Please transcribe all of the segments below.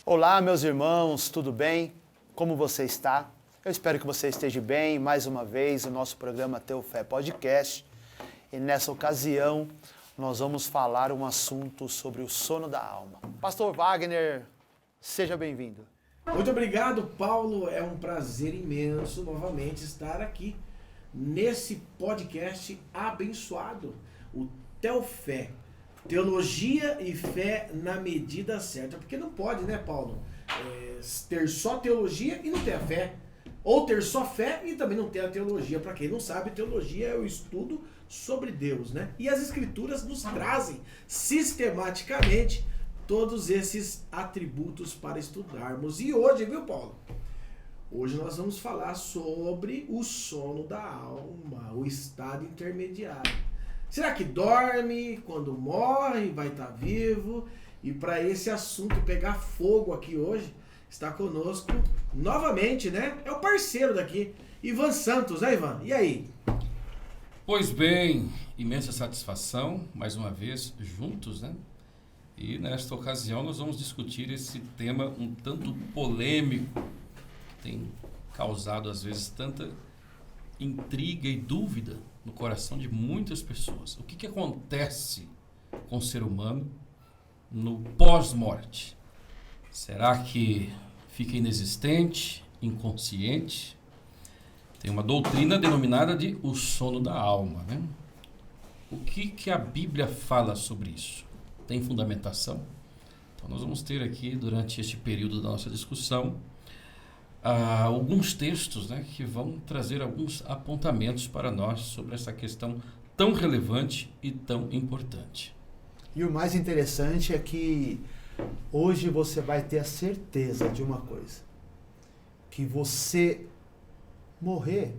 Olá, meus irmãos, tudo bem? Como você está? Eu espero que você esteja bem. Mais uma vez, o nosso programa Teu Fé Podcast. E nessa ocasião, nós vamos falar um assunto sobre o sono da alma. Pastor Wagner, seja bem-vindo. Muito obrigado, Paulo. É um prazer imenso novamente estar aqui nesse podcast abençoado, o Teu Fé. Teologia e fé na medida certa. Porque não pode, né, Paulo? Ter só teologia e não ter a fé. Ou ter só fé e também não ter a teologia. Para quem não sabe, teologia é o estudo sobre Deus, né? E as Escrituras nos trazem sistematicamente todos esses atributos para estudarmos. E hoje, viu, Paulo? Hoje nós vamos falar sobre o sono da alma, o estado intermediário. Será que dorme, quando morre, vai estar vivo? E para esse assunto pegar fogo aqui hoje, está conosco novamente, né? É o parceiro daqui, Ivan Santos, né, Ivan? E aí? Pois bem, imensa satisfação, mais uma vez, juntos, né? E nesta ocasião nós vamos discutir esse tema um tanto polêmico, tem causado às vezes tanta intriga e dúvida no coração de muitas pessoas. O que acontece com o ser humano no pós-morte? Será que fica inexistente, inconsciente? Tem uma doutrina denominada de o sono da alma, né? O que a Bíblia fala sobre isso? Tem fundamentação? Então nós vamos ter aqui, durante este período da nossa discussão, alguns textos, né, que vão trazer alguns apontamentos para nós sobre essa questão tão relevante e tão importante. E o mais interessante é que hoje você vai ter a certeza de uma coisa, que você morrer,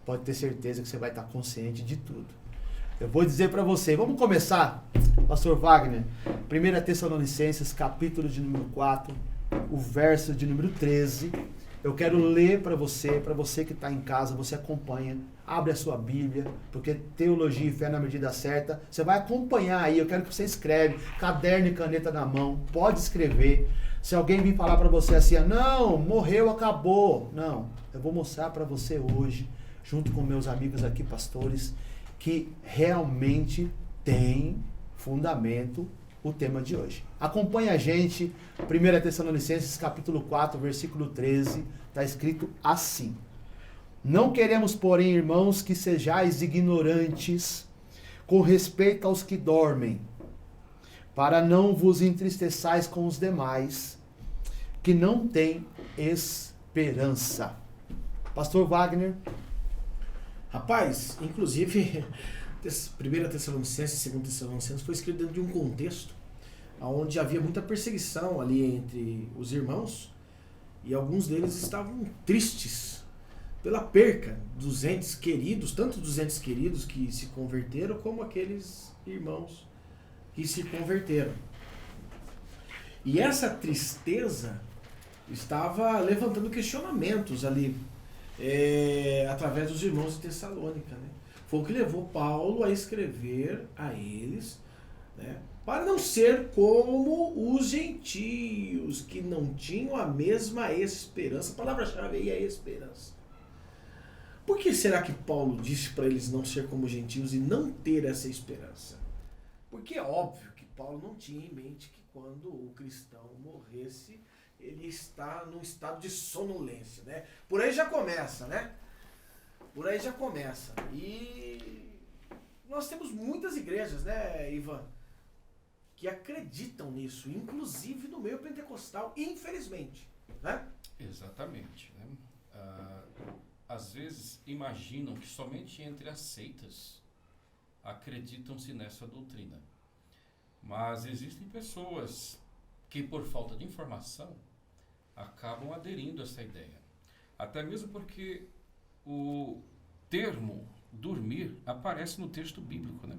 pode ter certeza que você vai estar consciente de tudo. Eu vou dizer para você, vamos começar, Pastor Wagner, 1 Tessalonicenses, capítulo de número 4, o verso de número 13. Eu quero ler para você que está em casa, você acompanha, abre a sua Bíblia, porque teologia e fé na medida certa, você vai acompanhar aí, eu quero que você escreve, caderno e caneta na mão, pode escrever. Se alguém vir falar para você assim, não, morreu, acabou, não, eu vou mostrar para você hoje, junto com meus amigos aqui, pastores, que realmente tem fundamento o tema de hoje. Acompanhe a gente, 1 Tessalonicenses capítulo 4, versículo 13, está escrito assim: Não queremos, porém, irmãos, que sejais ignorantes com respeito aos que dormem, para não vos entristeçais com os demais, que não têm esperança. Pastor Wagner. Rapaz, inclusive, 1 Tessalonicenses, 2 Tessalonicenses foi escrito dentro de um contexto onde havia muita perseguição ali entre os irmãos e alguns deles estavam tristes pela perca dos entes queridos, tanto dos entes queridos que se converteram como aqueles irmãos que se converteram. E essa tristeza estava levantando questionamentos ali através dos irmãos de Tessalônica, né? Foi o que levou Paulo a escrever a eles, né, para não ser como os gentios, que não tinham a mesma esperança. A palavra-chave aí é esperança. Por que será que Paulo disse para eles não ser como gentios e não ter essa esperança? Porque é óbvio que Paulo não tinha em mente que quando o cristão morresse, ele está num estado de sonolência, né? Por aí já começa, né? Por aí já começa. E nós temos muitas igrejas, né, Ivan, que acreditam nisso, inclusive no meio pentecostal, infelizmente, né? Exatamente, né? Às vezes imaginam que somente entre as seitas acreditam-se nessa doutrina. Mas existem pessoas que, por falta de informação, acabam aderindo a essa ideia. Até mesmo porque o termo dormir aparece no texto bíblico, né?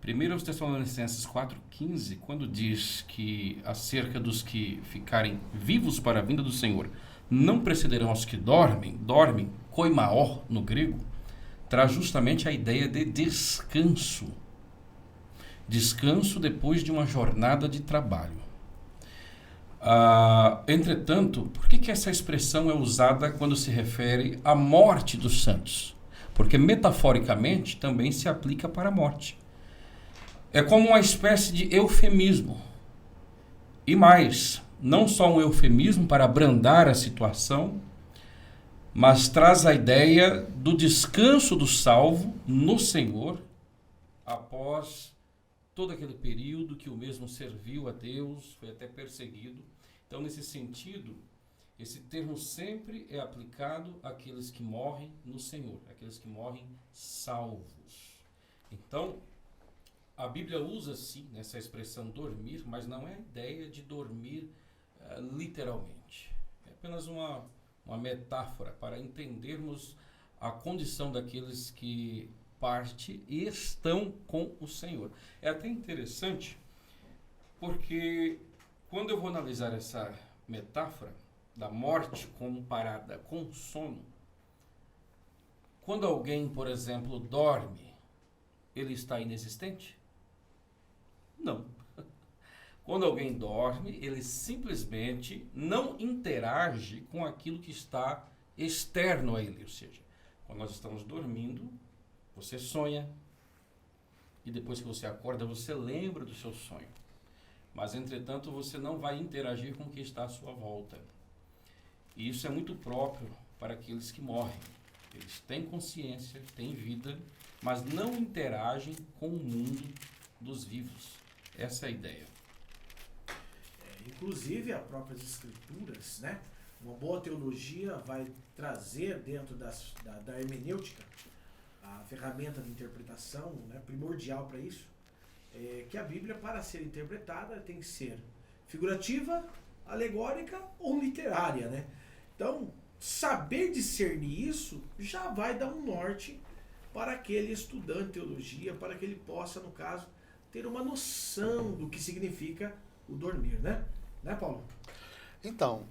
1 Tessalonicenses 4,15, quando diz que acerca dos que ficarem vivos para a vinda do Senhor não precederão aos que dormem, koimaó no grego, traz justamente a ideia de descanso. Descanso depois de uma jornada de trabalho. Entretanto, por que essa expressão é usada quando se refere à morte dos santos? Porque metaforicamente também se aplica para a morte. É como uma espécie de eufemismo. E mais, não só um eufemismo para abrandar a situação, mas traz a ideia do descanso do salvo no Senhor após todo aquele período que o mesmo serviu a Deus, foi até perseguido. Então, nesse sentido, esse termo sempre é aplicado àqueles que morrem no Senhor, àqueles que morrem salvos. Então, a Bíblia usa sim essa expressão dormir, mas não é a ideia de dormir literalmente. É apenas uma metáfora para entendermos a condição daqueles que parte e estão com o Senhor. É até interessante, porque quando eu vou analisar essa metáfora da morte comparada com o sono, quando alguém, por exemplo, dorme, ele está inexistente? Não. Quando alguém dorme, ele simplesmente não interage com aquilo que está externo a ele. Ou seja, quando nós estamos dormindo, você sonha, e depois que você acorda, você lembra do seu sonho. Mas, entretanto, você não vai interagir com o que está à sua volta. E isso é muito próprio para aqueles que morrem. Eles têm consciência, têm vida, mas não interagem com o mundo dos vivos. Essa é a ideia. Inclusive, as próprias escrituras, né? Uma boa teologia vai trazer dentro da hermenêutica a ferramenta de interpretação, né, primordial para isso, que a Bíblia, para ser interpretada, tem que ser figurativa, alegórica ou literária, né? Então, saber discernir isso já vai dar um norte para aquele estudante de teologia, para que ele possa, no caso, ter uma noção do que significa o dormir, né? Né, Paulo? Então,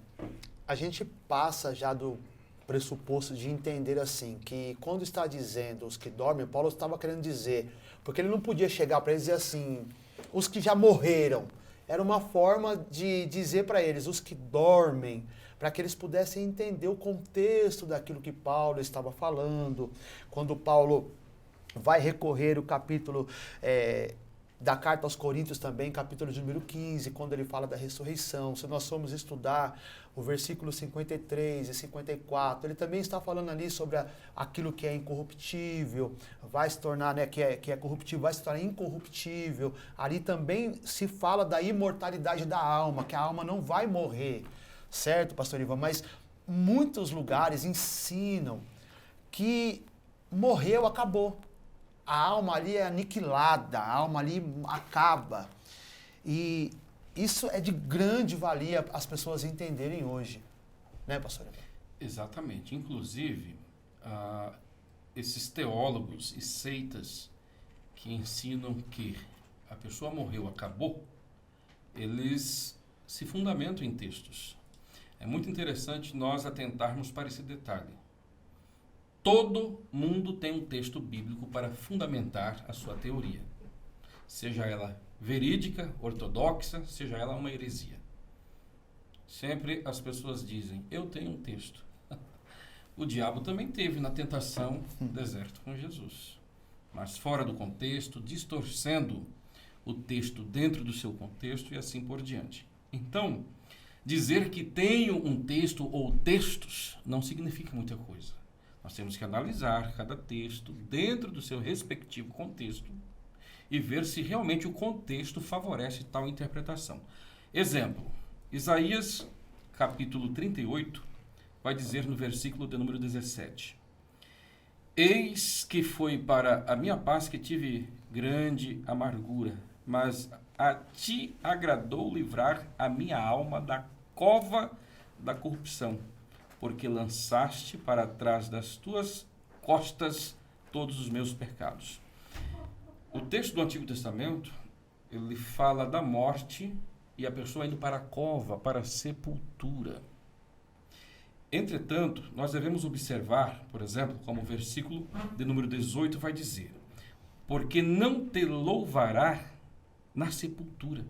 a gente passa já do pressuposto de entender assim, que quando está dizendo os que dormem, Paulo estava querendo dizer, porque ele não podia chegar para eles e dizer assim, os que já morreram. Era uma forma de dizer para eles, os que dormem, para que eles pudessem entender o contexto daquilo que Paulo estava falando. Quando Paulo vai recorrer o capítulo da carta aos Coríntios também, capítulo de número 15, quando ele fala da ressurreição. Se nós formos estudar o versículo 53 e 54, ele também está falando ali sobre aquilo que é incorruptível, vai se tornar, né, que é corruptível, vai se tornar incorruptível. Ali também se fala da imortalidade da alma, que a alma não vai morrer, certo, pastor Ivan? Mas muitos lugares ensinam que morreu, acabou. A alma ali é aniquilada, a alma ali acaba. E isso é de grande valia as pessoas entenderem hoje. Né, pastor? Exatamente. Inclusive, esses teólogos e seitas que ensinam que a pessoa morreu, acabou, eles se fundamentam em textos. É muito interessante nós atentarmos para esse detalhe. Todo mundo tem um texto bíblico para fundamentar a sua teoria. Seja ela verídica, ortodoxa, seja ela uma heresia. Sempre as pessoas dizem, eu tenho um texto. O diabo também teve na tentação no deserto com Jesus. Mas fora do contexto, distorcendo o texto dentro do seu contexto e assim por diante. Então, dizer que tenho um texto ou textos não significa muita coisa. Nós temos que analisar cada texto dentro do seu respectivo contexto e ver se realmente o contexto favorece tal interpretação. Exemplo, Isaías, capítulo 38, vai dizer no versículo de número 17: Eis que foi para a minha paz que tive grande amargura, mas a ti agradou livrar a minha alma da cova da corrupção, porque lançaste para trás das tuas costas todos os meus pecados. O texto do Antigo Testamento, ele fala da morte e a pessoa indo para a cova, para a sepultura. Entretanto, nós devemos observar, por exemplo, como o versículo de número 18 vai dizer, porque não te louvará na sepultura,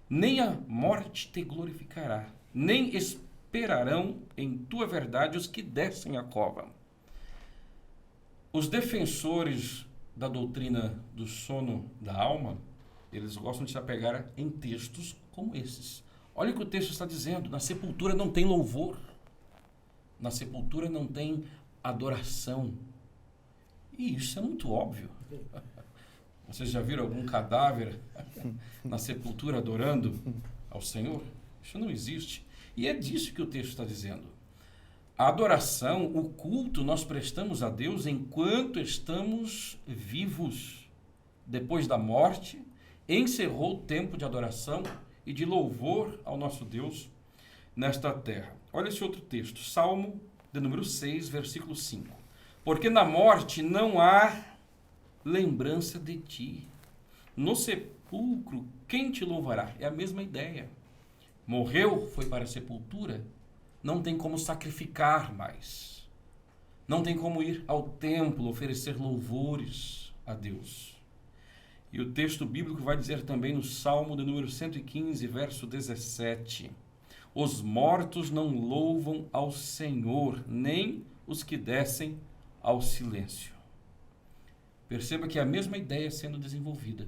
nem a morte te glorificará, nem esperarão em tua verdade os que descem a cova. Os defensores da doutrina do sono da alma, eles gostam de se apegar em textos como esses. Olha o que o texto está dizendo: na sepultura não tem louvor, na sepultura não tem adoração. E isso é muito óbvio. Vocês já viram algum cadáver na sepultura adorando ao Senhor? Isso não existe. E é disso que o texto está dizendo. A adoração, o culto, nós prestamos a Deus enquanto estamos vivos. Depois da morte, encerrou o tempo de adoração e de louvor ao nosso Deus nesta terra. Olha esse outro texto, Salmo de número 6, versículo 5. Porque na morte não há lembrança de ti. No sepulcro, quem te louvará? É a mesma ideia. Morreu, foi para a sepultura, não tem como sacrificar mais. Não tem como ir ao templo oferecer louvores a Deus. E o texto bíblico vai dizer também no Salmo de número 115, verso 17. Os mortos não louvam ao Senhor, nem os que descem ao silêncio. Perceba que é a mesma ideia sendo desenvolvida.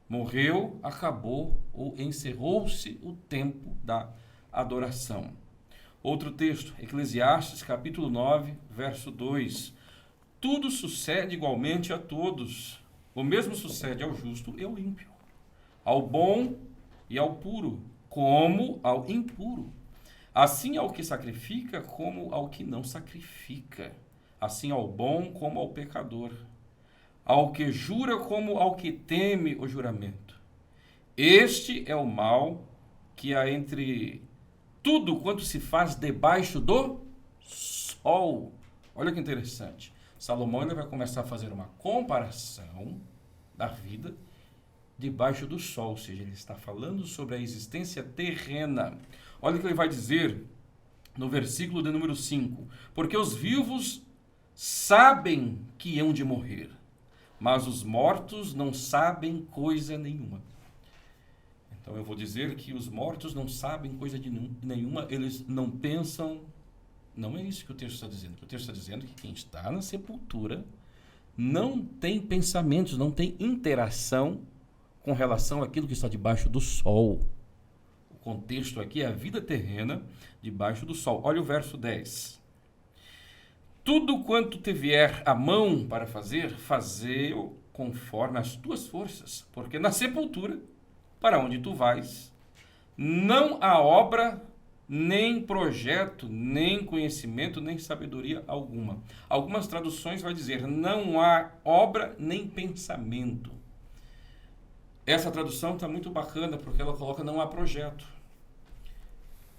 Morreu, acabou ou encerrou-se o tempo da adoração. Outro texto, Eclesiastes, capítulo 9, verso 2. Tudo sucede igualmente a todos. O mesmo sucede ao justo e ao ímpio, ao bom e ao puro, como ao impuro. Assim ao que sacrifica, como ao que não sacrifica. Assim ao bom como ao pecador. Ao que jura como ao que teme o juramento. Este é o mal que há entre tudo quanto se faz debaixo do sol. Olha que interessante. Salomão ele vai começar a fazer uma comparação da vida debaixo do sol, ou seja, ele está falando sobre a existência terrena. Olha o que ele vai dizer no versículo de número 5. Porque os vivos sabem que hão de morrer, mas os mortos não sabem coisa nenhuma. Então eu vou dizer que os mortos não sabem coisa nenhuma, eles não pensam. Não é isso que o texto está dizendo. O texto está dizendo que quem está na sepultura não tem pensamentos, não tem interação com relação àquilo que está debaixo do sol. O contexto aqui é a vida terrena debaixo do sol. Olha o verso 10. Tudo quanto te vier a mão para fazer, faze-o conforme as tuas forças, porque na sepultura, para onde tu vais, não há obra, nem projeto, nem conhecimento, nem sabedoria alguma. Algumas traduções vai dizer, não há obra, nem pensamento. Essa tradução está muito bacana, porque ela coloca não há projeto.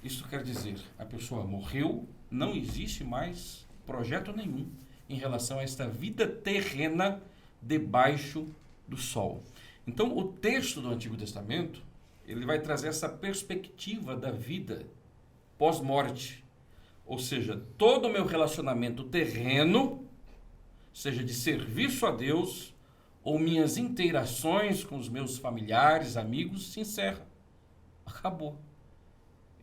Isso quer dizer, a pessoa morreu, não existe mais projeto nenhum em relação a esta vida terrena debaixo do sol. Então, o texto do Antigo Testamento, ele vai trazer essa perspectiva da vida pós-morte. Ou seja, todo o meu relacionamento terreno, seja de serviço a Deus, ou minhas interações com os meus familiares, amigos, se encerra. Acabou.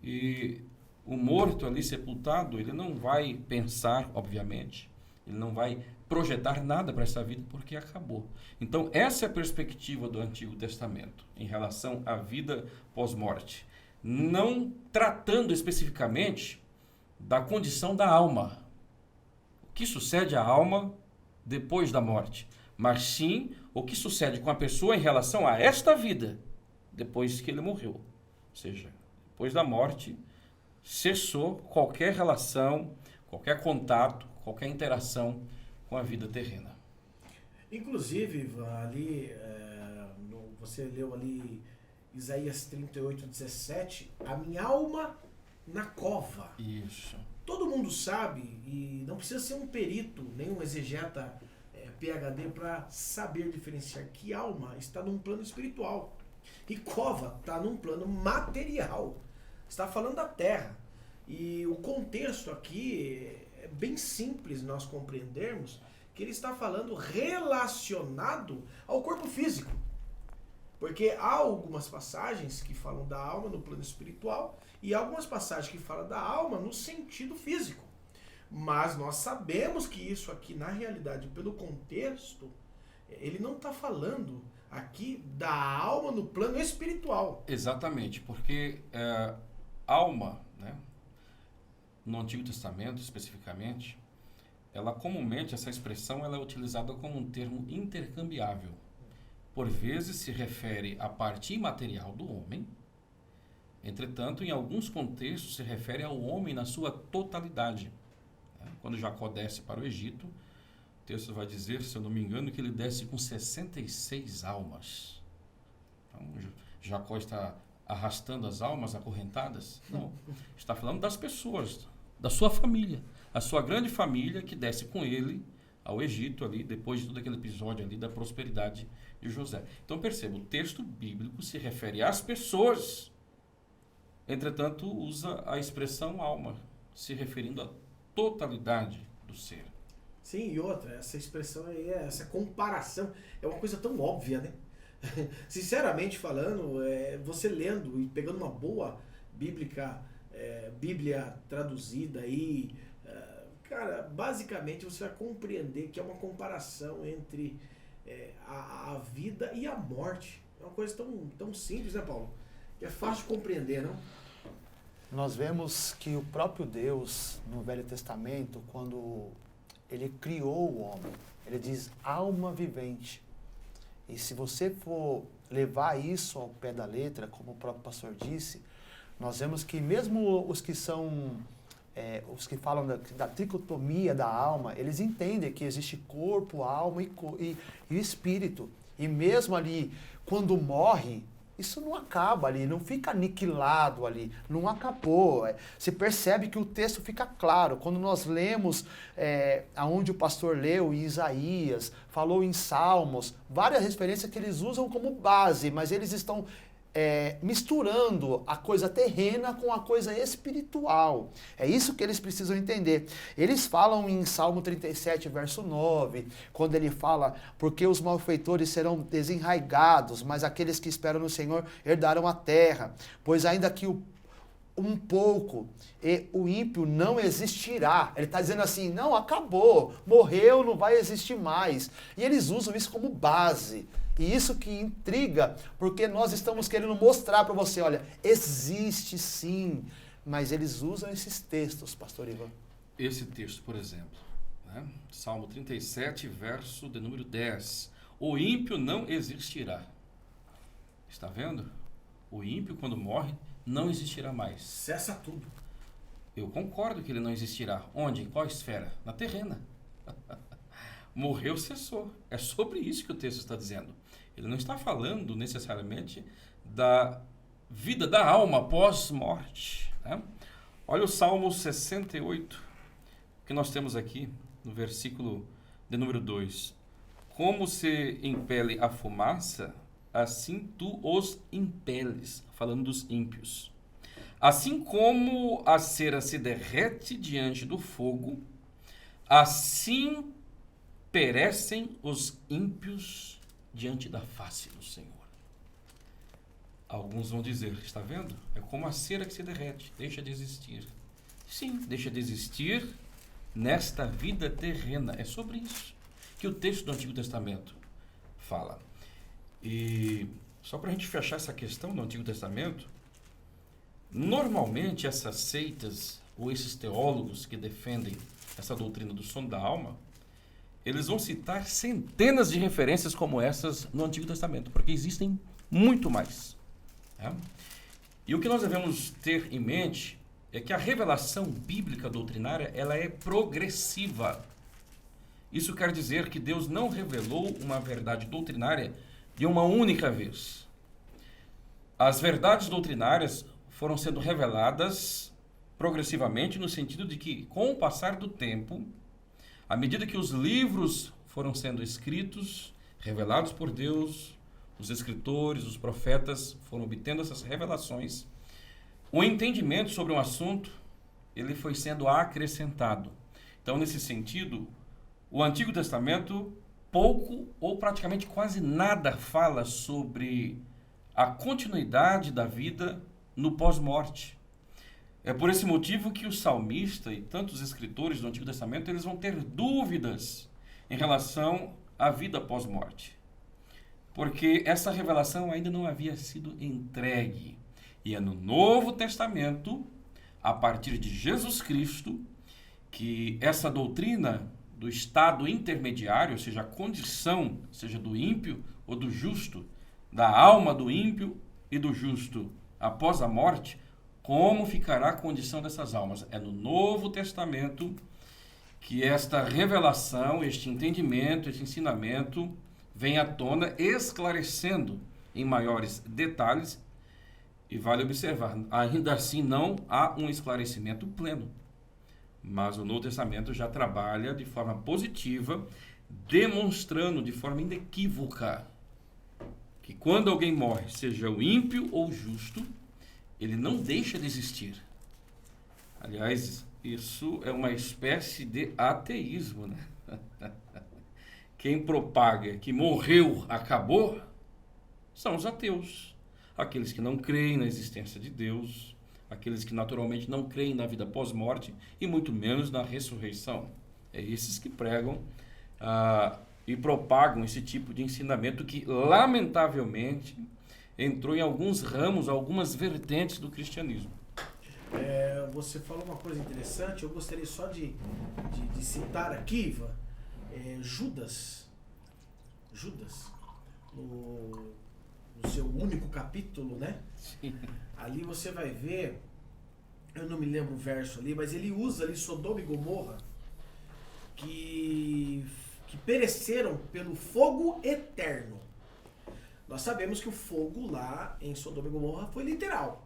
E o morto ali sepultado, ele não vai pensar, obviamente, ele não vai projetar nada para essa vida porque acabou. Então, essa é a perspectiva do Antigo Testamento em relação à vida pós-morte. Não tratando especificamente da condição da alma. O que sucede à alma depois da morte? Mas sim o que sucede com a pessoa em relação a esta vida depois que ele morreu. Ou seja, depois da morte, cessou qualquer relação, qualquer contato, qualquer interação com a vida terrena. Inclusive, ali, você leu ali Isaías 38:17, a minha alma na cova. Isso. Todo mundo sabe, e não precisa ser um perito, nem um exegeta PhD para saber diferenciar que alma está num plano espiritual e cova está num plano material. Está falando da terra. E o contexto aqui é bem simples nós compreendermos que ele está falando relacionado ao corpo físico. Porque há algumas passagens que falam da alma no plano espiritual e há algumas passagens que falam da alma no sentido físico. Mas nós sabemos que isso aqui, na realidade, pelo contexto, ele não está falando aqui da alma no plano espiritual. Exatamente, porque alma, né, no Antigo Testamento especificamente, ela comumente, essa expressão, ela é utilizada como um termo intercambiável. Por vezes se refere à parte imaterial do homem, entretanto, em alguns contextos se refere ao homem na sua totalidade. Quando Jacó desce para o Egito, o texto vai dizer, se eu não me engano, que ele desce com 66 almas. Então, Jacó está arrastando as almas acorrentadas? Não. Está falando das pessoas, da sua família. A sua grande família que desce com ele ao Egito, ali, depois de todo aquele episódio ali da prosperidade de José. Então, perceba, o texto bíblico se refere às pessoas, entretanto, usa a expressão alma, se referindo à totalidade do ser. Sim, e outra, essa expressão aí, essa comparação, é uma coisa tão óbvia, né? Sinceramente falando, você lendo e pegando uma boa Bíblia traduzida aí, cara, basicamente você vai compreender que é uma comparação entre a vida e a morte. É uma coisa tão simples, né, Paulo? Que é fácil de compreender, não? Nós vemos que o próprio Deus, no Velho Testamento, quando ele criou o homem, ele diz alma vivente. E se você for levar isso ao pé da letra, como o próprio pastor disse, nós vemos que mesmo os que falam da tricotomia da alma, eles entendem que existe corpo, alma e espírito. E mesmo ali, quando morre, isso não acaba ali, não fica aniquilado ali, não acabou. Você percebe que o texto fica claro. Quando nós lemos aonde o pastor leu em Isaías, falou em Salmos, várias referências que eles usam como base, mas eles estão misturando a coisa terrena com a coisa espiritual. É isso que eles precisam entender. Eles falam em Salmo 37, verso 9, quando ele fala, porque os malfeitores serão desenraigados, mas aqueles que esperam no Senhor herdarão a terra. Pois ainda que um pouco e o ímpio não existirá. Ele está dizendo assim, não, acabou, morreu, não vai existir mais. E eles usam isso como base. E isso que intriga, porque nós estamos querendo mostrar para você, olha, existe sim, mas eles usam esses textos, pastor Ivan. Esse texto, por exemplo, né? Salmo 37, verso de número 10. O ímpio não existirá. Está vendo? O ímpio, quando morre, não existirá mais. Cessa tudo. Eu concordo que ele não existirá. Onde? Em qual esfera? Na terrena. Morreu, cessou. É sobre isso que o texto está dizendo. Ele não está falando necessariamente da vida da alma pós-morte, né? Olha o Salmo 68, que nós temos aqui, no versículo de número 2. Como se impele a fumaça, assim tu os impeles, falando dos ímpios. Assim como a cera se derrete diante do fogo, assim perecem os ímpios diante da face do Senhor. Alguns vão dizer, está vendo? É como a cera que se derrete, deixa de existir. Sim, deixa de existir nesta vida terrena. É sobre isso que o texto do Antigo Testamento fala. E só para a gente fechar essa questão do Antigo Testamento, normalmente essas seitas ou esses teólogos que defendem essa doutrina do sono da alma, eles vão citar centenas de referências como essas no Antigo Testamento, porque existem muito mais. Né? E o que nós devemos ter em mente é que a revelação bíblica doutrinária ela é progressiva. Isso quer dizer que Deus não revelou uma verdade doutrinária de uma única vez. As verdades doutrinárias foram sendo reveladas progressivamente no sentido de que, com o passar do tempo, à medida que os livros foram sendo escritos, revelados por Deus, os escritores, os profetas foram obtendo essas revelações, o entendimento sobre um assunto, ele foi sendo acrescentado. Então, nesse sentido, o Antigo Testamento pouco ou praticamente quase nada fala sobre a continuidade da vida no pós-morte. É por esse motivo que o salmista e tantos escritores do Antigo Testamento eles vão ter dúvidas em relação à vida pós-morte. Porque essa revelação ainda não havia sido entregue. E é no Novo Testamento, a partir de Jesus Cristo, que essa doutrina do estado intermediário, ou seja, a condição, seja do ímpio ou do justo, da alma do ímpio e do justo após a morte, como ficará a condição dessas almas? É no Novo Testamento que esta revelação, este entendimento, este ensinamento vem à tona, esclarecendo em maiores detalhes. E vale observar, ainda assim não há um esclarecimento pleno. Mas o Novo Testamento já trabalha de forma positiva, demonstrando de forma inequívoca que quando alguém morre, seja o ímpio ou o justo, ele não deixa de existir. Aliás, isso é uma espécie de ateísmo, né? Quem propaga que morreu, acabou, são os ateus. Aqueles que não creem na existência de Deus, aqueles que naturalmente não creem na vida pós-morte e muito menos na ressurreição. É esses que pregam e propagam esse tipo de ensinamento que, lamentavelmente, entrou em alguns ramos, algumas vertentes do cristianismo. Você falou uma coisa interessante, eu gostaria só de citar aqui, Ivan, Judas, no seu único capítulo, né? Sim. Ali você vai ver, eu não me lembro o verso ali, mas ele usa ali Sodoma e Gomorra, que pereceram pelo fogo eterno. Nós sabemos que o fogo lá em Sodoma e Gomorra foi literal.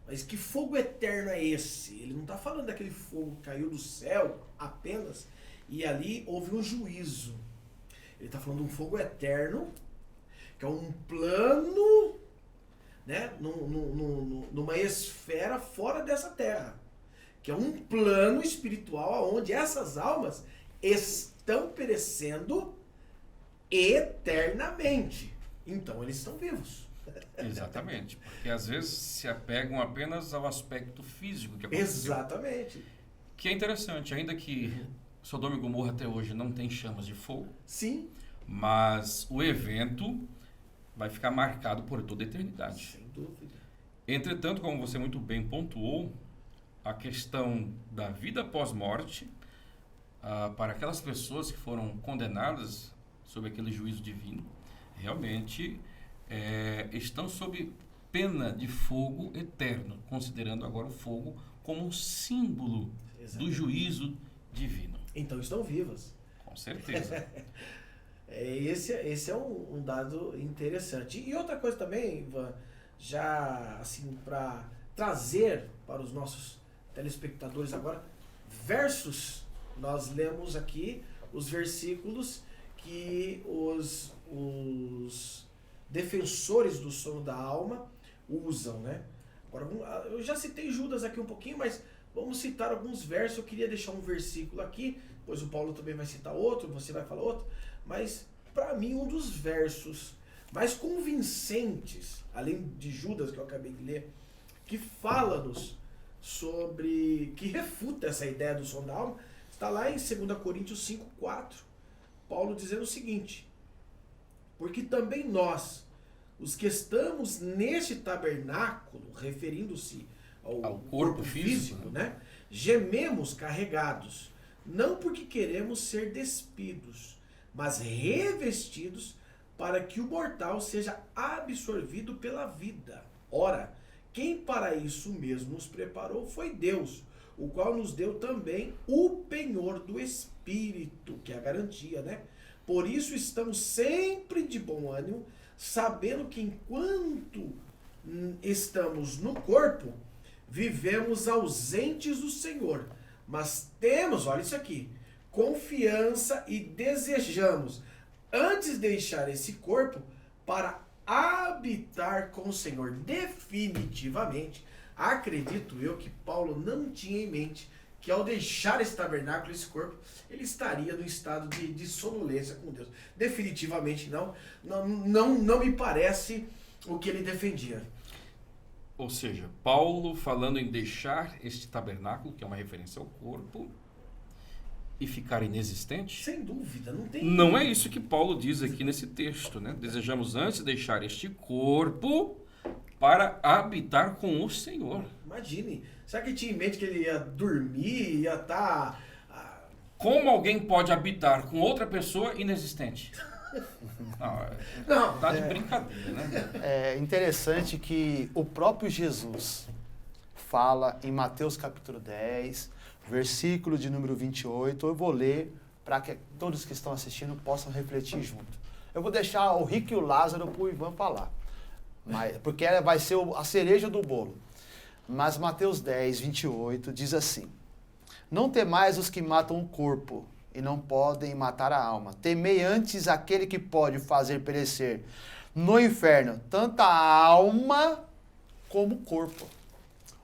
Mas que fogo eterno é esse? Ele não está falando daquele fogo que caiu do céu apenas e ali houve um juízo. Ele está falando de um fogo eterno, que é um plano, né, numa esfera fora dessa terra. Que é um plano espiritual onde essas almas estão perecendo eternamente. Então eles estão vivos. Exatamente, porque às vezes se apegam apenas ao aspecto físico que aconteceu. Exatamente. Que é interessante, ainda que Sodoma e Gomorra até hoje não tem chamas de fogo. Sim. Mas o evento vai ficar marcado por toda a eternidade. Sem dúvida. Entretanto, como você muito bem pontuou, a questão da vida pós-morte, para aquelas pessoas que foram condenadas sob aquele juízo divino, realmente estão sob pena de fogo eterno, considerando agora o fogo como um símbolo do juízo divino. Então estão vivas. Com certeza. Esse é um dado interessante. E outra coisa também, Ivan, já assim, para trazer para os nossos telespectadores agora, versos, nós lemos aqui os versículos que os defensores do sono da alma usam, né? Agora, eu já citei Judas aqui um pouquinho, mas vamos citar alguns versos. Eu queria deixar um versículo aqui, pois o Paulo também vai citar outro, você vai falar outro, mas para mim um dos versos mais convincentes, além de Judas que eu acabei de ler, que fala-nos sobre, que refuta essa ideia do sono da alma, está lá em 2 Coríntios 5:4, Paulo dizendo o seguinte: porque também nós, os que estamos neste tabernáculo, referindo-se ao corpo físico, né? Gememos carregados, não porque queremos ser despidos, mas revestidos para que o mortal seja absorvido pela vida. Ora, quem para isso mesmo nos preparou foi Deus, o qual nos deu também o penhor do Espírito, que é a garantia, né? Por isso estamos sempre de bom ânimo, sabendo que enquanto estamos no corpo, vivemos ausentes do Senhor. Mas temos, olha isso aqui, confiança e desejamos, antes de deixar esse corpo, para habitar com o Senhor. Definitivamente, acredito eu que Paulo não tinha em mente que ao deixar esse tabernáculo, esse corpo, ele estaria no estado de sonolência com Deus. Definitivamente não me parece o que ele defendia. Ou seja, Paulo falando em deixar este tabernáculo, que é uma referência ao corpo, e ficar inexistente? Sem dúvida, não tem... Não é isso que Paulo diz aqui nesse texto, né? Desejamos antes deixar este corpo para habitar com o Senhor. Imagine, será que tinha em mente que ele ia dormir, ia estar... Como alguém pode habitar com outra pessoa inexistente? Não, tá de brincadeira, né? É interessante que o próprio Jesus fala em Mateus capítulo 10, versículo de número 28. Eu vou ler para que todos que estão assistindo possam refletir junto. Eu vou deixar o Rico e o Lázaro para o Ivan falar, porque vai ser a cereja do bolo. Mas Mateus 10, 28 diz assim: não temais os que matam o corpo e não podem matar a alma. Temei antes aquele que pode fazer perecer no inferno tanto a alma como o corpo.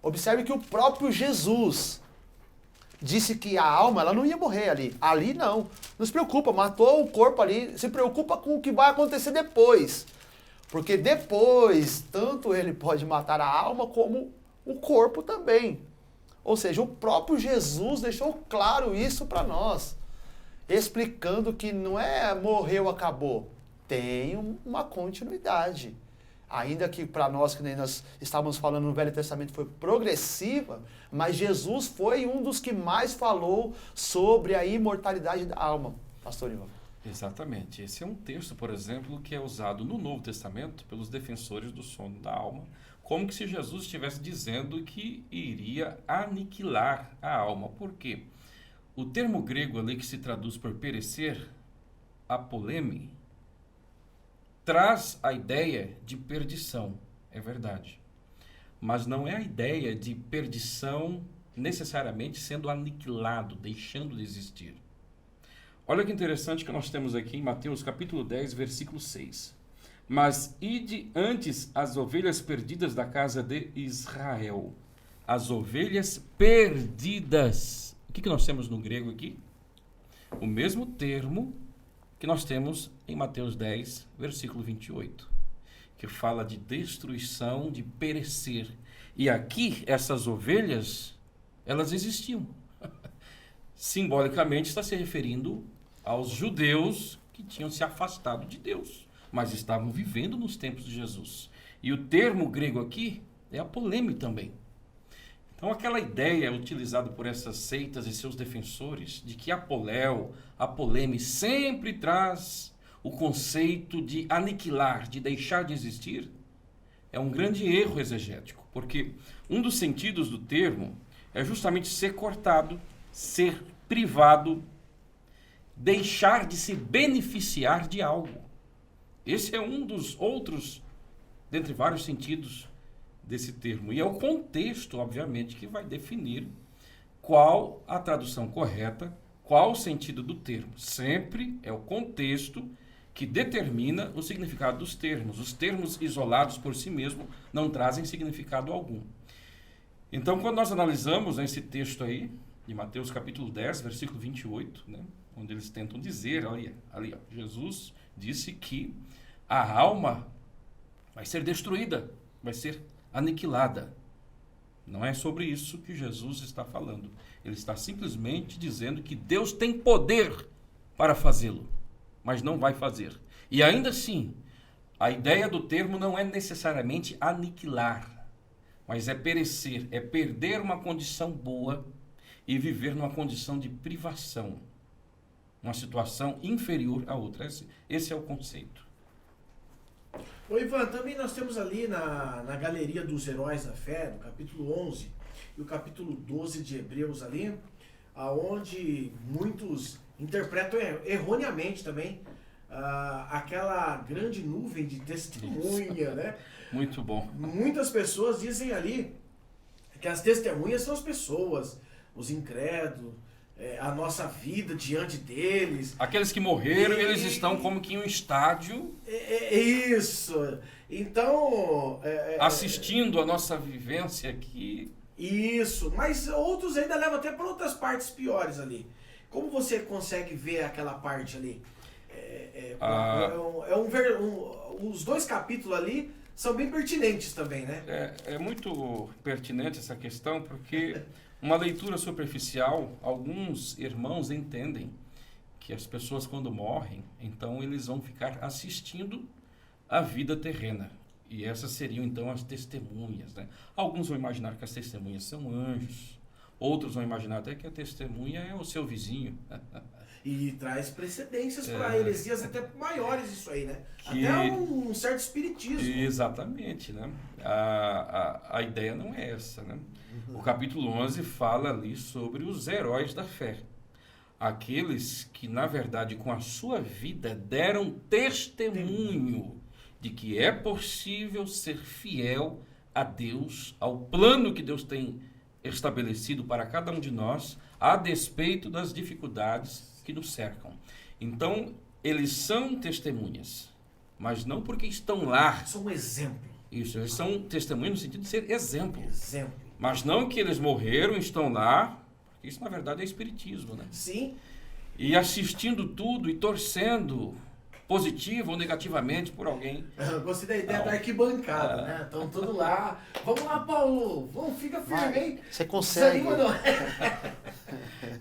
Observe que o próprio Jesus disse que a alma ela não ia morrer ali. Ali não. Não se preocupa, matou o corpo ali. Se preocupa com o que vai acontecer depois. Porque depois, tanto ele pode matar a alma como o corpo também. Ou seja, o próprio Jesus deixou claro isso para nós, explicando que não é morreu, acabou. Tem uma continuidade. Ainda que para nós, que nem nós estávamos falando no Velho Testamento, foi progressiva, mas Jesus foi um dos que mais falou sobre a imortalidade da alma. Pastor Ivan. Exatamente. Esse é um texto, por exemplo, que é usado no Novo Testamento pelos defensores do sono da alma, como que se Jesus estivesse dizendo que iria aniquilar a alma. Por quê? O termo grego ali que se traduz por perecer, apoleme, traz a ideia de perdição, é verdade. Mas não é a ideia de perdição necessariamente sendo aniquilado, deixando de existir. Olha que interessante que nós temos aqui em Mateus capítulo 10, versículo 6. Mas ide antes as ovelhas perdidas da casa de Israel. As ovelhas perdidas. O que nós temos no grego aqui? O mesmo termo que nós temos em Mateus 10, versículo 28, que fala de destruição, de perecer. E aqui, essas ovelhas, elas existiam. Simbolicamente está se referindo aos judeus que tinham se afastado de Deus, mas estavam vivendo nos tempos de Jesus. E o termo grego aqui é apoleme também. Então, aquela ideia utilizada por essas seitas e seus defensores de que apoleme sempre traz o conceito de aniquilar, de deixar de existir, é um grande erro exegético, porque um dos sentidos do termo é justamente ser cortado, ser privado, deixar de se beneficiar de algo. Esse é um dos outros, dentre vários sentidos desse termo. E é o contexto, obviamente, que vai definir qual a tradução correta, qual o sentido do termo. Sempre é o contexto que determina o significado dos termos. Os termos isolados por si mesmos não trazem significado algum. Então, quando nós analisamos esse texto aí, de Mateus capítulo 10, versículo 28, né, onde eles tentam dizer, ali ó, Jesus disse que a alma vai ser destruída, vai ser aniquilada. Não é sobre isso que Jesus está falando. Ele está simplesmente dizendo que Deus tem poder para fazê-lo, mas não vai fazer. E ainda assim, a ideia do termo não é necessariamente aniquilar, mas é perecer, é perder uma condição boa e viver numa condição de privação, uma situação inferior à outra. Esse é o conceito. Ô Ivan, também nós temos ali na Galeria dos Heróis da Fé, no capítulo 11 e o capítulo 12 de Hebreus ali, aonde muitos interpretam erroneamente também aquela grande nuvem de testemunha, né? Muito bom. Muitas pessoas dizem ali que as testemunhas são as pessoas, os incrédulos, a nossa vida diante deles. Aqueles que morreram, eles estão como que em um estádio. Isso. Então... assistindo a nossa vivência aqui. Isso. Mas outros ainda levam até para outras partes piores ali. Como você consegue ver aquela parte ali? Os dois capítulos ali são bem pertinentes também, né? É muito pertinente essa questão, porque uma leitura superficial, alguns irmãos entendem que as pessoas quando morrem, então eles vão ficar assistindo a vida terrena. E essas seriam então as testemunhas, né? Alguns vão imaginar que as testemunhas são anjos, outros vão imaginar até que a testemunha é o seu vizinho. E traz precedências para heresias até maiores isso aí, né? Que... Até um certo espiritismo. Exatamente, né? A ideia não é essa, né? O capítulo 11 fala ali sobre os heróis da fé. Aqueles que, na verdade, com a sua vida deram testemunho de que é possível ser fiel a Deus, ao plano que Deus tem estabelecido para cada um de nós, a despeito das dificuldades que nos cercam. Então, eles são testemunhas, mas não porque estão lá. São um exemplo. Isso, eles são testemunhas no sentido de ser exemplo. Exemplo. Mas não que eles morreram, estão lá, porque isso na verdade é espiritismo, né? Sim. E assistindo tudo e torcendo positivo ou negativamente por alguém. Eu gostei da ideia da arquibancada, né? Estão tudo lá. Vamos lá, Paulo. Vamos, fica firme, hein? Você consegue.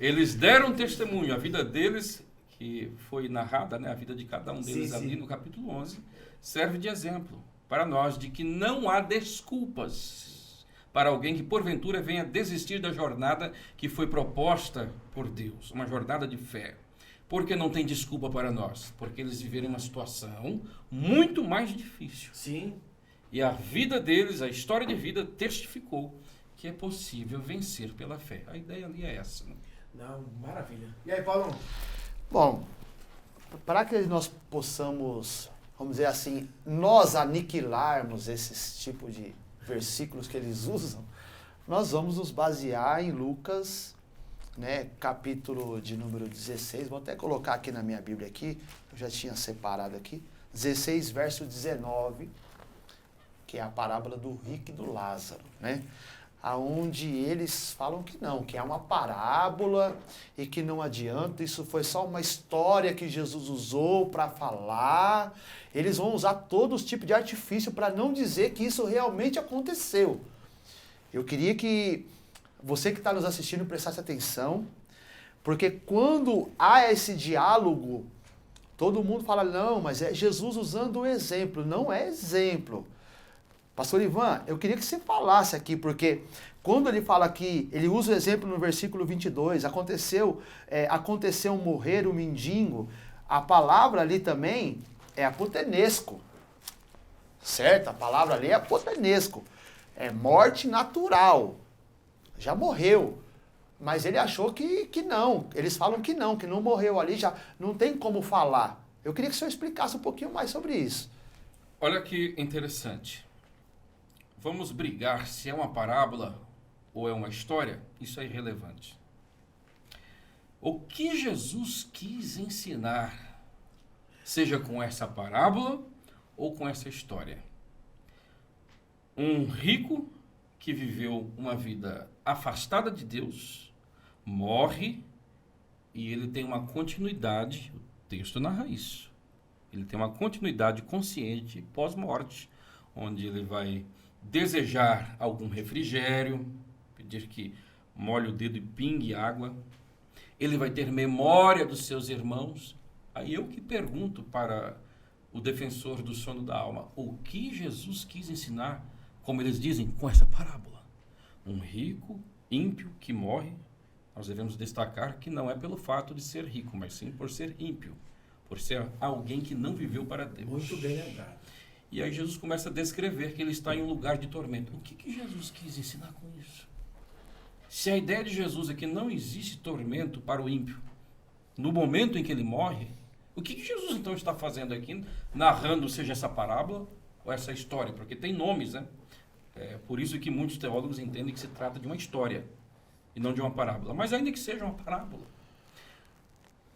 Eles deram testemunho, a vida deles, que foi narrada, né? A vida de cada um deles ali no capítulo 11, serve de exemplo para nós de que não há desculpas para alguém que porventura venha desistir da jornada que foi proposta por Deus, uma jornada de fé. Por que não tem desculpa para nós? Porque eles viveram uma situação muito mais difícil. Sim. E a vida deles, a história de vida, testificou que é possível vencer pela fé. A ideia ali é essa. Né? Não, maravilha. E aí, Paulo? Bom, para que nós possamos, vamos dizer assim, nós aniquilarmos esses tipos de versículos que eles usam, nós vamos nos basear em Lucas, né, capítulo de número 16, vou até colocar aqui na minha Bíblia aqui, eu já tinha separado aqui, 16, verso 19, que é a parábola do rico e do Lázaro, né? Aonde eles falam que não, que é uma parábola e que não adianta, isso foi só uma história que Jesus usou para falar. Eles vão usar todos os tipos de artifício para não dizer que isso realmente aconteceu. Eu queria que você que está nos assistindo prestasse atenção, porque quando há esse diálogo, todo mundo fala, não, mas é Jesus usando o exemplo. Não é exemplo. Pastor Ivan, eu queria que você falasse aqui, porque quando ele fala aqui, ele usa o exemplo no versículo 22, aconteceu morrer o mendigo, a palavra ali também é apotenesco, certo? A palavra ali é apotenesco, é morte natural, já morreu, mas ele achou que não, eles falam que não morreu ali, já não tem como falar. Eu queria que o senhor explicasse um pouquinho mais sobre isso. Olha que interessante. Vamos brigar se é uma parábola ou é uma história? Isso é irrelevante. O que Jesus quis ensinar, seja com essa parábola ou com essa história? Um rico que viveu uma vida afastada de Deus, morre e ele tem uma continuidade, o texto narra isso. Ele tem uma continuidade consciente pós-morte, onde ele vai desejar algum refrigério, pedir que molhe o dedo e pingue água. Ele vai ter memória dos seus irmãos. Aí eu que pergunto para o defensor do sono da alma, o que Jesus quis ensinar, como eles dizem, com essa parábola? Um rico, ímpio, que morre, nós devemos destacar que não é pelo fato de ser rico, mas sim por ser ímpio, por ser alguém que não viveu para Deus. Muito bem lembrado. E aí Jesus começa a descrever que ele está em um lugar de tormento. O que Jesus quis ensinar com isso? Se a ideia de Jesus é que não existe tormento para o ímpio, no momento em que ele morre, o que Jesus então está fazendo aqui, narrando seja essa parábola ou essa história? Porque tem nomes, né? É por isso que muitos teólogos entendem que se trata de uma história e não de uma parábola. Mas ainda que seja uma parábola.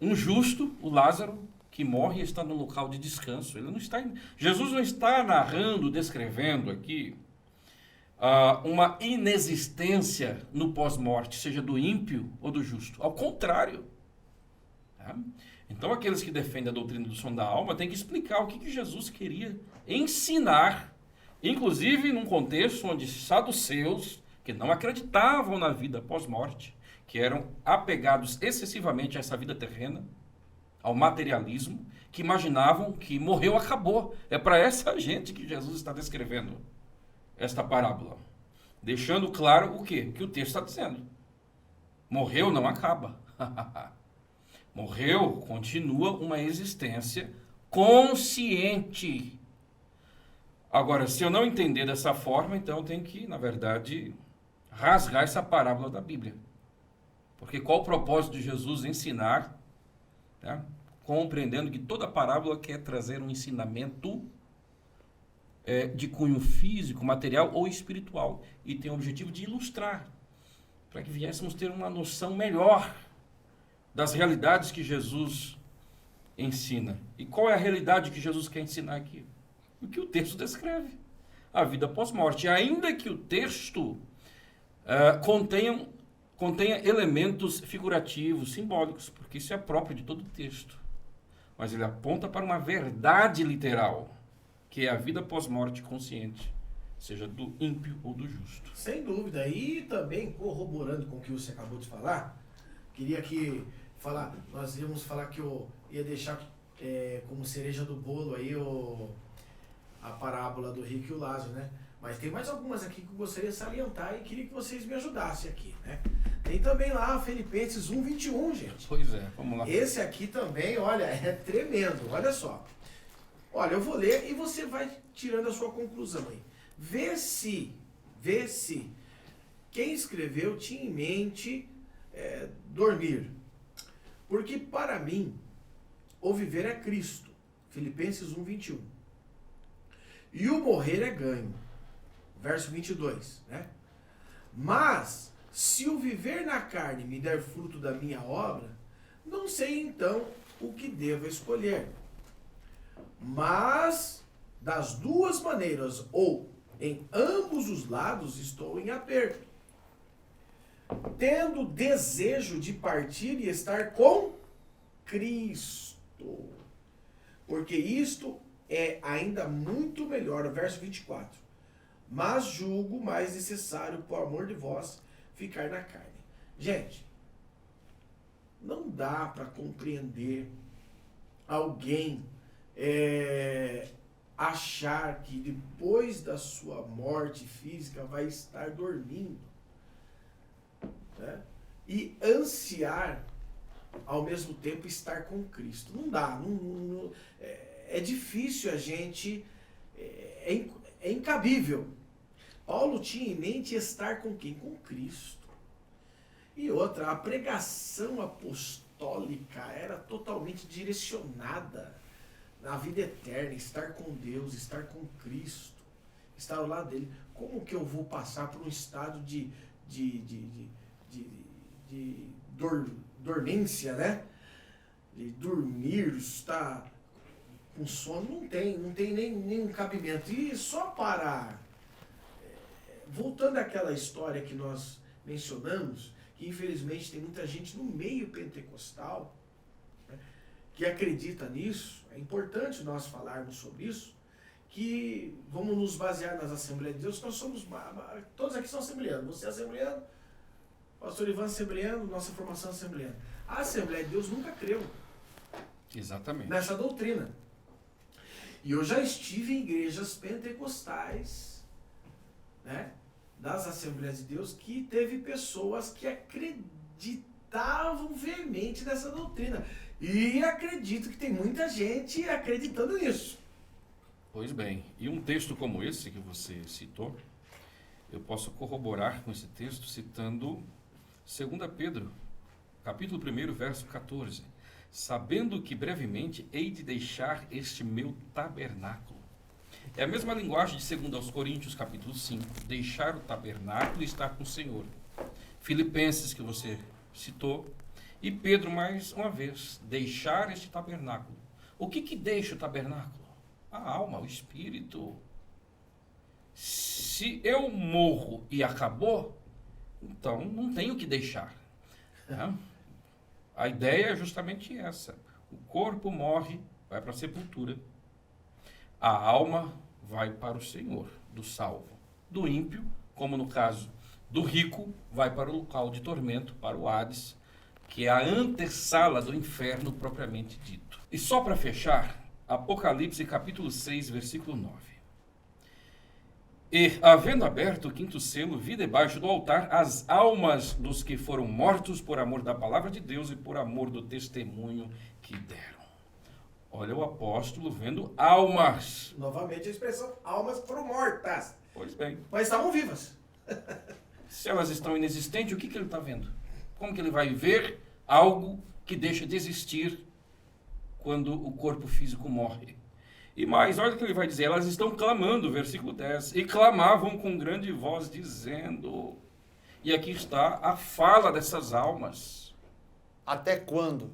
Um justo, o Lázaro, que morre e está no local de descanso. Jesus não está narrando, descrevendo aqui uma inexistência no pós-morte, seja do ímpio ou do justo. Ao contrário. Tá? Então, aqueles que defendem a doutrina do sono da alma têm que explicar o que Jesus queria ensinar Inclusive num contexto onde saduceus, que não acreditavam na vida pós-morte, que eram apegados excessivamente a essa vida terrena, ao materialismo, que imaginavam que morreu, acabou. É para essa gente que Jesus está descrevendo esta parábola. Deixando claro o quê? Que o texto está dizendo. Morreu, não acaba. Morreu, continua uma existência consciente. Agora, se eu não entender dessa forma, então eu tenho que, na verdade, rasgar essa parábola da Bíblia. Porque qual o propósito de Jesus ensinar, né? Compreendendo que toda parábola quer trazer um ensinamento de cunho físico, material ou espiritual. E tem o objetivo de ilustrar, para que viéssemos ter uma noção melhor das realidades que Jesus ensina. E qual é a realidade que Jesus quer ensinar aqui? O que o texto descreve. A vida pós-morte. Ainda que o texto contenha elementos figurativos, simbólicos, porque isso é próprio de todo texto. Mas ele aponta para uma verdade literal, que é a vida pós-morte consciente, seja do ímpio ou do justo. Sem dúvida. E também, corroborando com o que você acabou de falar, nós íamos falar que eu ia deixar como cereja do bolo aí a parábola do rico e o Lázaro, né? Mas tem mais algumas aqui que eu gostaria de salientar e queria que vocês me ajudassem aqui, né? Tem também lá Filipenses 1:21, gente. Pois é, vamos lá. Esse aqui também, olha, é tremendo, olha só. Olha, eu vou ler e você vai tirando a sua conclusão aí. Vê se quem escreveu tinha em mente dormir. Porque para mim, o viver é Cristo. Filipenses 1:21. E o morrer é ganho. Verso 22, né? Mas, se o viver na carne me der fruto da minha obra, não sei então o que devo escolher. Mas, das duas maneiras, ou em ambos os lados, estou em aperto. Tendo desejo de partir e estar com Cristo. Porque isto é ainda muito melhor. Verso 24. Mas julgo mais necessário, por amor de vós, ficar na carne. Gente, não dá para compreender alguém achar que depois da sua morte física vai estar dormindo, né? E ansiar ao mesmo tempo estar com Cristo. Não dá, é difícil a gente, é incabível. Paulo tinha em mente estar com quem? Com Cristo. E outra, a pregação apostólica era totalmente direcionada na vida eterna, estar com Deus, estar com Cristo, estar ao lado dele. Como que eu vou passar por um estado de dormência, né? De dormir, estar com sono, não tem nenhum cabimento. E só para... Voltando àquela história que nós mencionamos, que infelizmente tem muita gente no meio pentecostal, né, que acredita nisso. É importante nós falarmos sobre isso, que vamos nos basear nas Assembleias de Deus. Nós somos, todos aqui são assembleanos. Você é assembleano, pastor Ivan assembleano, nossa formação é assembleana. A Assembleia de Deus nunca creu Exatamente. nessa doutrina. E eu já estive em igrejas pentecostais, né, das Assembleias de Deus, que teve pessoas que acreditavam veemente nessa doutrina. E acredito que tem muita gente acreditando nisso. Pois bem, e um texto como esse que você citou, eu posso corroborar com esse texto citando 2 Pedro, capítulo 1, verso 14. Sabendo que brevemente hei de deixar este meu tabernáculo. É a mesma linguagem de 2 Coríntios, capítulo 5. Deixar o tabernáculo e estar com o Senhor. Filipenses, que você citou. E Pedro, mais uma vez, deixar este tabernáculo. O que deixa o tabernáculo? A alma, o espírito. Se eu morro e acabou, então não tenho que deixar. Né? A ideia é justamente essa. O corpo morre, vai para a sepultura. A alma vai para o Senhor, do salvo. Do ímpio, como no caso do rico, vai para o local de tormento, para o Hades, que é a antessala do inferno propriamente dito. E só para fechar, Apocalipse capítulo 6, versículo 9. E, havendo aberto o quinto selo, vi debaixo do altar as almas dos que foram mortos por amor da palavra de Deus e por amor do testemunho que deram. Olha o apóstolo vendo almas. Novamente a expressão, almas foram mortas. Pois bem. Mas estavam vivas. Se elas estão inexistentes, o que ele está vendo? Como que ele vai ver algo que deixa de existir quando o corpo físico morre? E mais, olha o que ele vai dizer. Elas estão clamando, versículo 10. E clamavam com grande voz, dizendo... E aqui está a fala dessas almas. Até quando?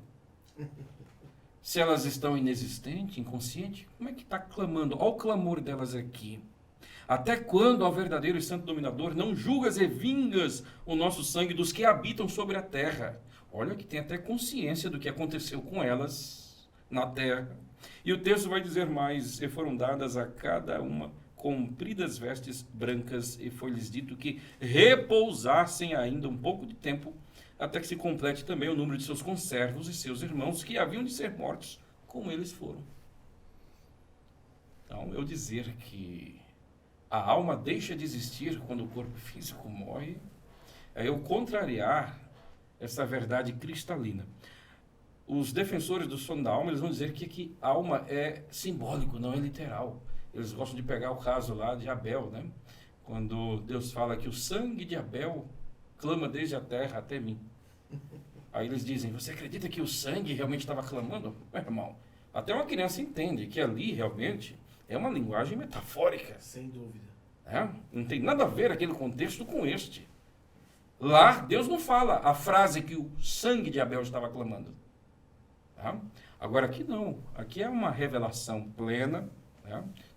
Se elas estão inexistentes, inconscientes, como é que está clamando? Olha o clamor delas aqui. Até quando, ó verdadeiro e santo dominador, não julgas e vingas o nosso sangue dos que habitam sobre a terra? Olha que tem até consciência do que aconteceu com elas na terra. E o texto vai dizer mais, e foram dadas a cada uma compridas vestes brancas, e foi-lhes dito que repousassem ainda um pouco de tempo, até que se complete também o número de seus conservos e seus irmãos, que haviam de ser mortos, como eles foram. Então, eu dizer que a alma deixa de existir quando o corpo físico morre, é eu contrariar essa verdade cristalina. Os defensores do sono da alma, eles vão dizer que alma é simbólico, não é literal. Eles gostam de pegar o caso lá de Abel, né? Quando Deus fala que o sangue de Abel clama desde a terra até mim. Aí eles dizem, você acredita que o sangue realmente estava clamando? Meu irmão, até uma criança entende que ali realmente é uma linguagem metafórica. Sem dúvida. Não tem nada a ver aquele contexto com este. Lá, Deus não fala a frase que o sangue de Abel estava clamando. Agora aqui não. Aqui é uma revelação plena,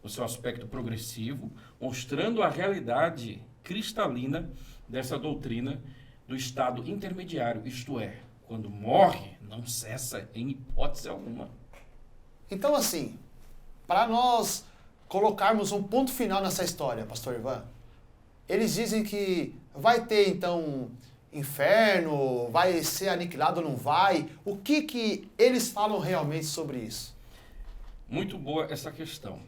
no seu aspecto progressivo, mostrando a realidade cristalina dessa doutrina do estado intermediário, isto é, quando morre, não cessa em hipótese alguma. Então, assim, para nós colocarmos um ponto final nessa história, pastor Ivan, eles dizem que vai ter, então, inferno, vai ser aniquilado ou não vai? O que eles falam realmente sobre isso? Muito boa essa questão.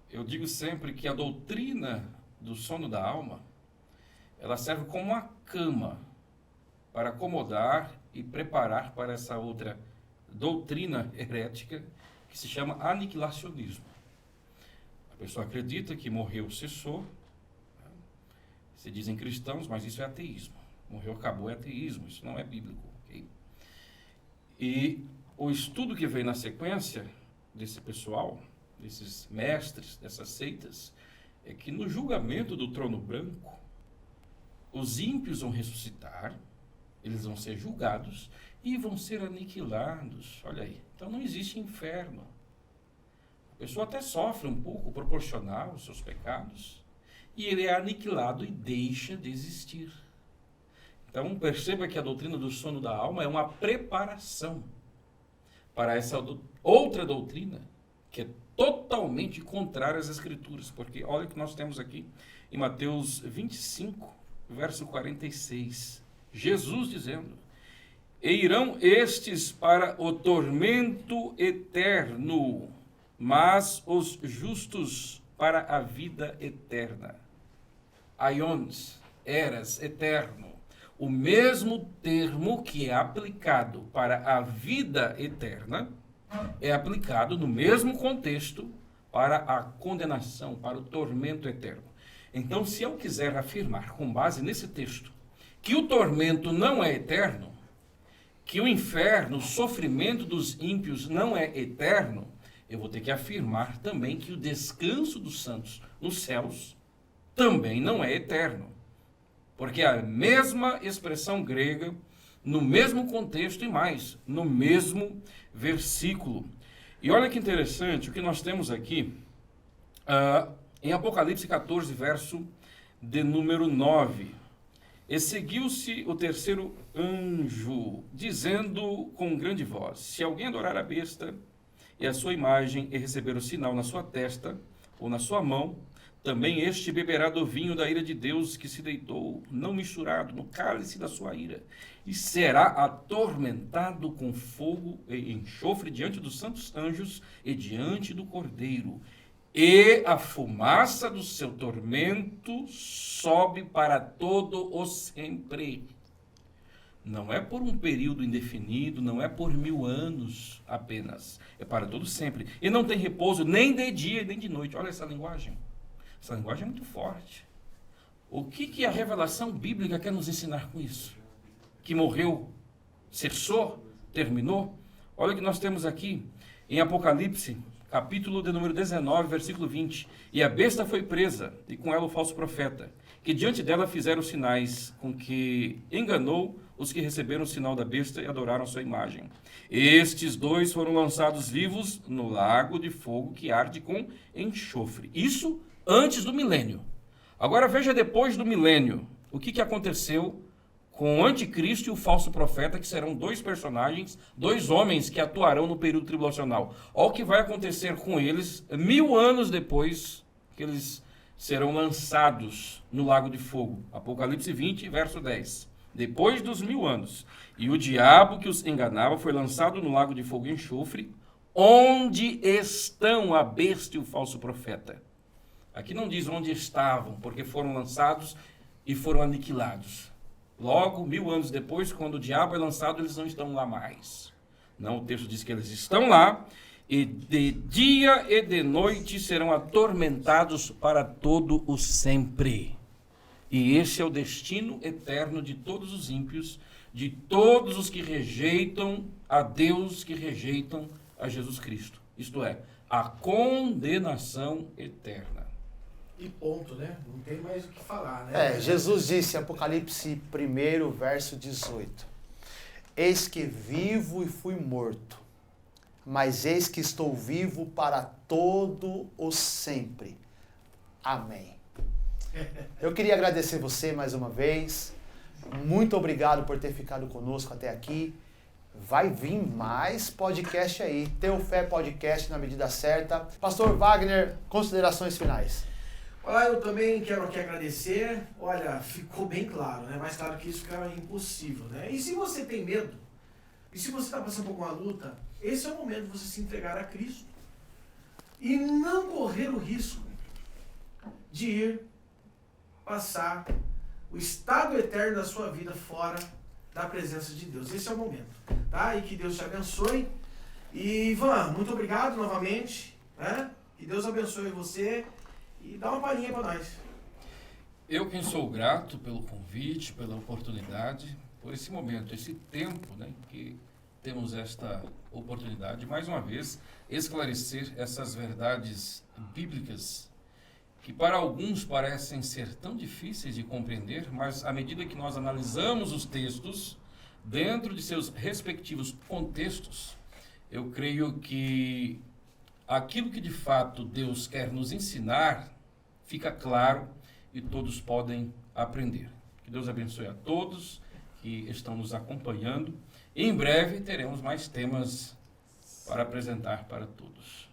Eu digo sempre que a doutrina do sono da alma, ela serve como uma cama para acomodar e preparar para essa outra doutrina herética que se chama aniquilacionismo. A pessoa acredita que morreu, cessou. Se dizem cristãos, mas isso é ateísmo. Morreu, acabou, é ateísmo. Isso não é bíblico. Okay? E o estudo que vem na sequência desse pessoal, desses mestres, dessas seitas, é que no julgamento do trono branco, os ímpios vão ressuscitar, eles vão ser julgados e vão ser aniquilados. Olha aí. Então não existe inferno. A pessoa até sofre um pouco proporcional aos seus pecados e ele é aniquilado e deixa de existir. Então perceba que a doutrina do sono da alma é uma preparação para essa outra doutrina que é totalmente contrária às Escrituras. Porque olha o que nós temos aqui em Mateus 25, verso 46. Jesus dizendo, e irão estes para o tormento eterno, mas os justos para a vida eterna. Aions, eras, eterno. O mesmo termo que é aplicado para a vida eterna é aplicado no mesmo contexto para a condenação, para o tormento eterno. Então, se eu quiser afirmar, com base nesse texto, que o tormento não é eterno, que o inferno, o sofrimento dos ímpios não é eterno, eu vou ter que afirmar também que o descanso dos santos nos céus também não é eterno. Porque é a mesma expressão grega, no mesmo contexto e mais, no mesmo versículo. E olha que interessante o que nós temos aqui em Apocalipse 14, verso de número 9. E seguiu-se o terceiro anjo, dizendo com grande voz, se alguém adorar a besta e a sua imagem e receber o sinal na sua testa ou na sua mão, também este beberá do vinho da ira de Deus que se deitou, não misturado, no cálice da sua ira, e será atormentado com fogo e enxofre diante dos santos anjos e diante do Cordeiro. E a fumaça do seu tormento sobe para todo o sempre. Não é por um período indefinido, não é por 1000 anos apenas, é para todo sempre. E não tem repouso nem de dia nem de noite. Olha essa linguagem. Essa linguagem é muito forte. O que a revelação bíblica quer nos ensinar com isso? Que morreu, cessou, terminou? Olha o que nós temos aqui em Apocalipse, capítulo de número 19, versículo 20. E a besta foi presa, e com ela o falso profeta, que diante dela fizeram sinais com que enganou os que receberam o sinal da besta e adoraram sua imagem. Estes dois foram lançados vivos no lago de fogo que arde com enxofre. Isso antes do milênio. Agora veja depois do milênio, o que aconteceu com o anticristo e o falso profeta, que serão 2 personagens, 2 homens que atuarão no período tribulacional. Olha o que vai acontecer com eles 1000 anos depois que eles serão lançados no lago de fogo. Apocalipse 20, verso 10. Depois dos 1000 anos. E o diabo que os enganava foi lançado no lago de fogo e enxofre, onde estão a besta e o falso profeta. Aqui não diz onde estavam, porque foram lançados e foram aniquilados. Logo, 1000 anos depois, quando o diabo é lançado, eles não estão lá mais. Não, o texto diz que eles estão lá, e de dia e de noite serão atormentados para todo o sempre. E esse é o destino eterno de todos os ímpios, de todos os que rejeitam a Deus, que rejeitam a Jesus Cristo. Isto é, a condenação eterna. E ponto, né? Não tem mais o que falar, né? Jesus disse, Apocalipse 1, verso 18. Eis que vivo e fui morto, mas eis que estou vivo para todo o sempre. Amém. Eu queria agradecer você mais uma vez. Muito obrigado por ter ficado conosco até aqui. Vai vir mais podcast aí. Teu Fé Podcast na medida certa. Pastor Wagner, considerações finais. Olha, eu também quero aqui agradecer. Olha, ficou bem claro, né? Mais claro que isso fica impossível, né? E se você tem medo, e se você está passando por uma luta, esse é o momento de você se entregar a Cristo e não correr o risco de ir passar o estado eterno da sua vida fora da presença de Deus. Esse é o momento, tá? E que Deus te abençoe. E Ivan, muito obrigado novamente, né? Que Deus abençoe você. E dá uma palhinha para nós. Eu quem sou grato pelo convite, pela oportunidade, por esse momento, esse tempo, né, que temos esta oportunidade, mais uma vez, esclarecer essas verdades bíblicas que para alguns parecem ser tão difíceis de compreender, mas à medida que nós analisamos os textos, dentro de seus respectivos contextos, eu creio que aquilo que de fato Deus quer nos ensinar fica claro e todos podem aprender. Que Deus abençoe a todos que estão nos acompanhando. E em breve teremos mais temas para apresentar para todos.